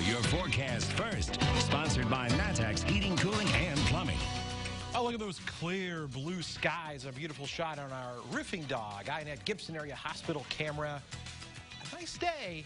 your forecast first. Sponsored by Matex Heating, Cooling, and Plumbing. Oh, look at those clear blue skies. A beautiful shot on our roofing dog. INET Gibson Area Hospital camera. A nice day,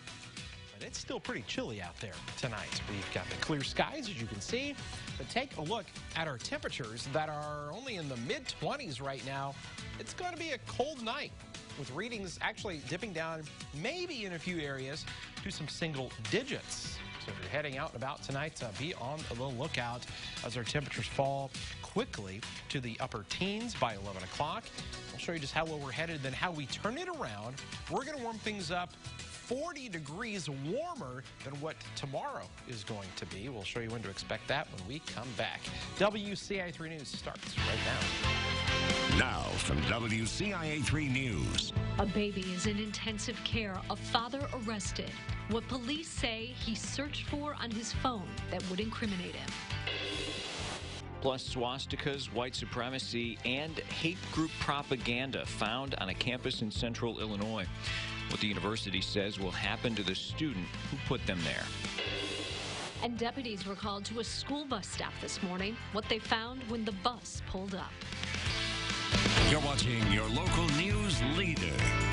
but it's still pretty chilly out there tonight. We've got the clear skies, as you can see. But take a look at our temperatures that are only in the mid-20s right now. It's going to be a cold night, with readings actually dipping down maybe in a few areas to some single digits. So if you're heading out and about tonight, be on the lookout as our temperatures fall quickly to the upper teens by 11 o'clock. I'll show you just how low we're headed, then how we turn it around. We're going to warm things up 40 degrees warmer than what tomorrow is going to be. We'll show you when to expect that when we come back. WCIA 3 News starts right now. Now from WCIA 3 News. A baby is in intensive care. A father arrested. What police say he searched for on his phone that would incriminate him. Plus swastikas, white supremacy, and hate group propaganda found on a campus in central Illinois. What the university says will happen to the student who put them there. And deputies were called to a school bus stop this morning. What they found when the bus pulled up. You're watching your local news leader.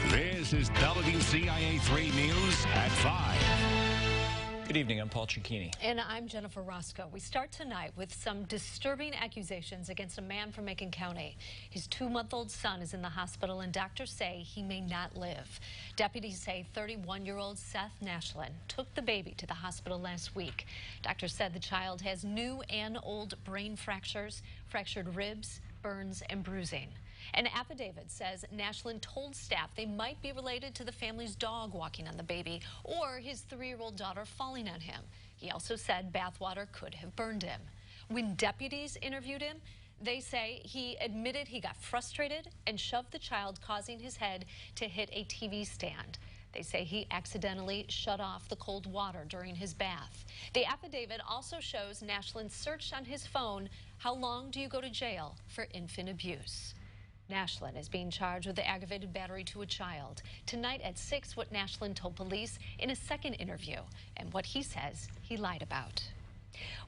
This is WCIA 3 News at 5. Good evening, I'm Paul Cicchini. And I'm Jennifer Roscoe. We start tonight with some disturbing accusations against a man from Macon County. His 2-month-old son is in the hospital, and doctors say he may not live. Deputies say 31-year-old Seth Nashlin took the baby to the hospital last week. Doctors said the child has new and old brain fractures, fractured ribs, burns, and bruising. An affidavit says Nashlin told staff they might be related to the family's dog walking on the baby or his 3-year-old daughter falling on him. He also said bathwater could have burned him. When deputies interviewed him, they say he admitted he got frustrated and shoved the child, causing his head to hit a TV stand. They say he accidentally shut off the cold water during his bath. The affidavit also shows Nashlin searched on his phone, "How long do you go to jail for infant abuse?" Nashlin is being charged with the aggravated battery to a child. Tonight at 6, what Nashlin told police in a second interview and what he says he lied about.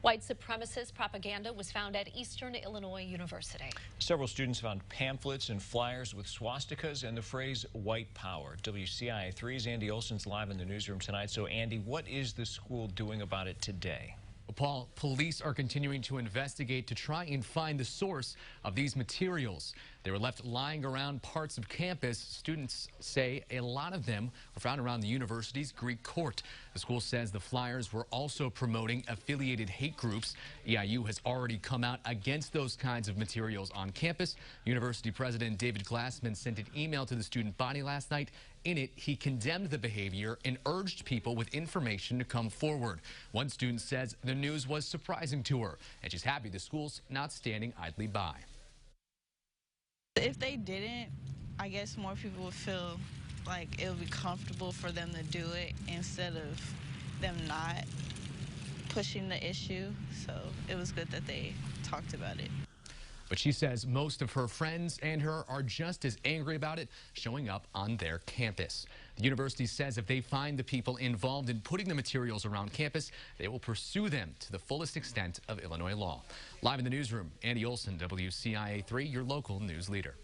White supremacist propaganda was found at Eastern Illinois University. Several students found pamphlets and flyers with swastikas and the phrase white power. WCIA 3's Andy Olson's live in the newsroom tonight. So Andy, what is the school doing about it today? Paul, police are continuing to investigate to try and find the source of these materials. They were left lying around parts of campus. Students say a lot of them were found around the university's Greek court. The school says the flyers were also promoting affiliated hate groups. EIU has already come out against those kinds of materials on campus. University President David Glassman sent an email to the student body last night. In it, he condemned the behavior and urged people with information to come forward. One student says the news was surprising to her, and she's happy the school's not standing idly by. If they didn't, I guess more people would feel like it would be comfortable for them to do it instead of them not pushing the issue. So it was good that they talked about it. But she says most of her friends and her are just as angry about it showing up on their campus. The university says if they find the people involved in putting the materials around campus, they will pursue them to the fullest extent of Illinois law. Live in the newsroom, Andy Olson, WCIA 3, your local news leader.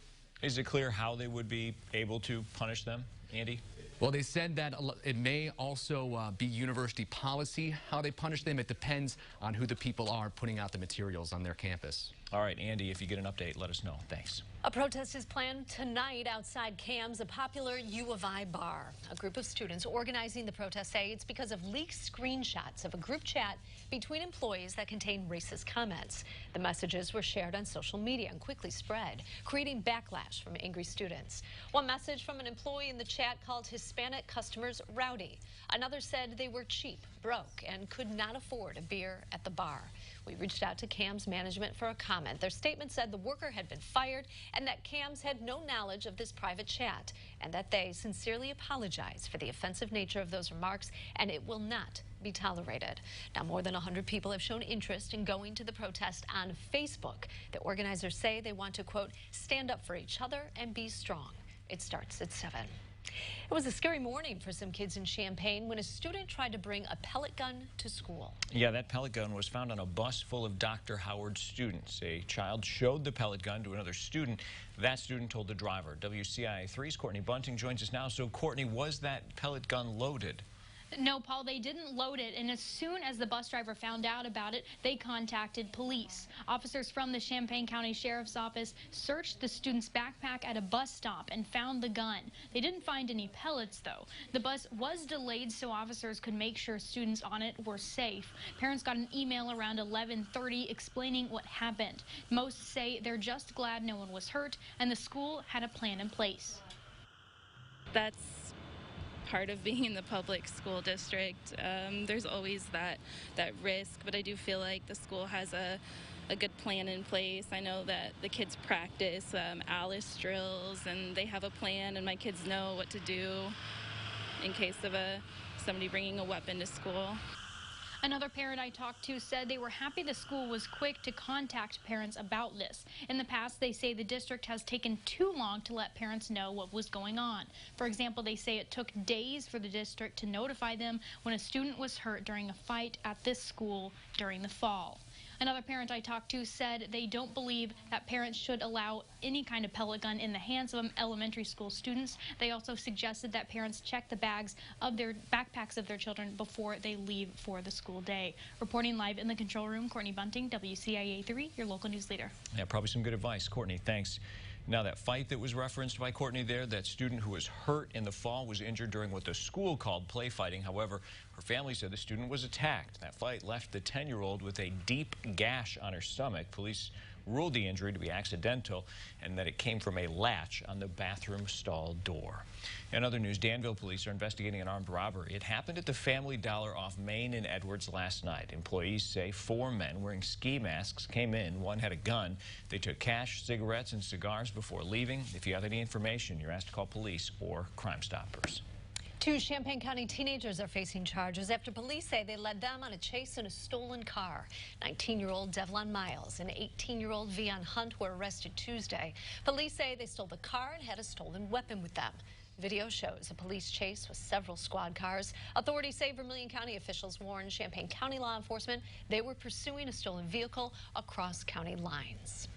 Is it clear how they would be able to punish them, Andy? Well, they said that it may also be university policy how they punish them. It depends on who the people are putting out the materials on their campus. All right, Andy, if you get an update, let us know. Thanks. A protest is planned tonight outside CAM's, a popular U of I bar. A group of students organizing the protest say it's because of leaked screenshots of a group chat between employees that contain racist comments. The messages were shared on social media and quickly spread, creating backlash from angry students. One message from an employee in the chat called Hispanic customers rowdy. Another said they were cheap, broke, and could not afford a beer at the bar. We reached out to CAM's management for a comment. Their statement said the worker had been fired and that CAM's had no knowledge of this private chat and that they sincerely apologize for the offensive nature of those remarks and it will not be tolerated. Now, more than 100 people have shown interest in going to the protest on Facebook. The organizers say they want to, quote, stand up for each other and be strong. It starts at 7. It was a scary morning for some kids in Champaign when a student tried to bring a pellet gun to school. Yeah, that pellet gun was found on a bus full of Dr. Howard students. A child showed the pellet gun to another student. That student told the driver. WCIA 3's Courtney Bunting joins us now. So, Courtney, was that pellet gun loaded? No, Paul, they didn't load it, and as soon as the bus driver found out about it, they contacted police. Officers from the Champaign County Sheriff's Office searched the student's backpack at a bus stop and found the gun. They didn't find any pellets, though. The bus was delayed so officers could make sure students on it were safe. Parents got an email around 11:30 explaining what happened. Most say they're just glad no one was hurt and the school had a plan in place. That's part of being in the public school district. There's always that risk, but I do feel like the school has a good plan in place. I know that the kids practice Alice drills, and they have a plan, and my kids know what to do in case of somebody bringing a weapon to school. Another parent I talked to said they were happy the school was quick to contact parents about this. In the past, they say the district has taken too long to let parents know what was going on. For example, they say it took days for the district to notify them when a student was hurt during a fight at this school during the fall. Another parent I talked to said they don't believe that parents should allow any kind of pellet gun in the hands of elementary school students. They also suggested that parents check the backpacks of their children before they leave for the school day. Reporting live in the control room, Courtney Bunting, WCIA 3, your local news leader. Yeah, probably some good advice. Courtney, thanks. Now, that fight that was referenced by Courtney there, that student who was hurt in the fall was injured during what the school called play fighting. However, her family said the student was attacked. That fight left the 10-year-old with a deep gash on her stomach. Police ruled the injury to be accidental and that it came from a latch on the bathroom stall door. In other news, Danville police are investigating an armed robbery. It happened at the Family Dollar off Main in Edwards last night. Employees say 4 men wearing ski masks came in. One had a gun. They took cash, cigarettes, and cigars before leaving. If you have any information, you're asked to call police or Crime Stoppers. 2 Champaign County teenagers are facing charges after police say they led them on a chase in a stolen car. 19-year-old Devlon Miles and 18-year-old Vion Hunt were arrested Tuesday. Police say they stole the car and had a stolen weapon with them. Video shows a police chase with several squad cars. Authorities say Vermilion County officials warned Champaign County law enforcement they were pursuing a stolen vehicle across county lines.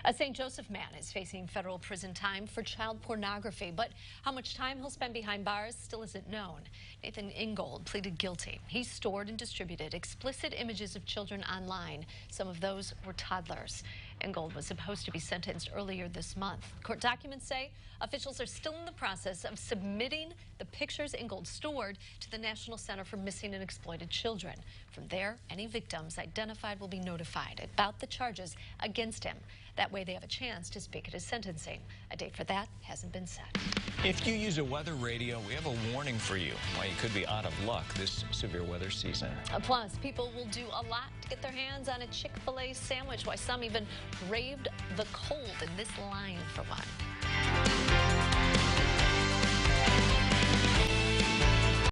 A St. Joseph man is facing federal prison time for child pornography, but how much time he'll spend behind bars still isn't known. Nathan Ingold pleaded guilty. He stored and distributed explicit images of children online. Some of those were toddlers. Ingold was supposed to be sentenced earlier this month. Court documents say officials are still in the process of submitting the pictures Ingold stored to the National Center for Missing and Exploited Children. From there, any victims identified will be notified about the charges against him. That way they have a chance to speak at his sentencing. A date for that hasn't been set. If you use a weather radio, we have a warning for you why you could be out of luck this severe weather season. Plus, people will do a lot to get their hands on a Chick-fil-A sandwich, why some even braved the cold in this line for one.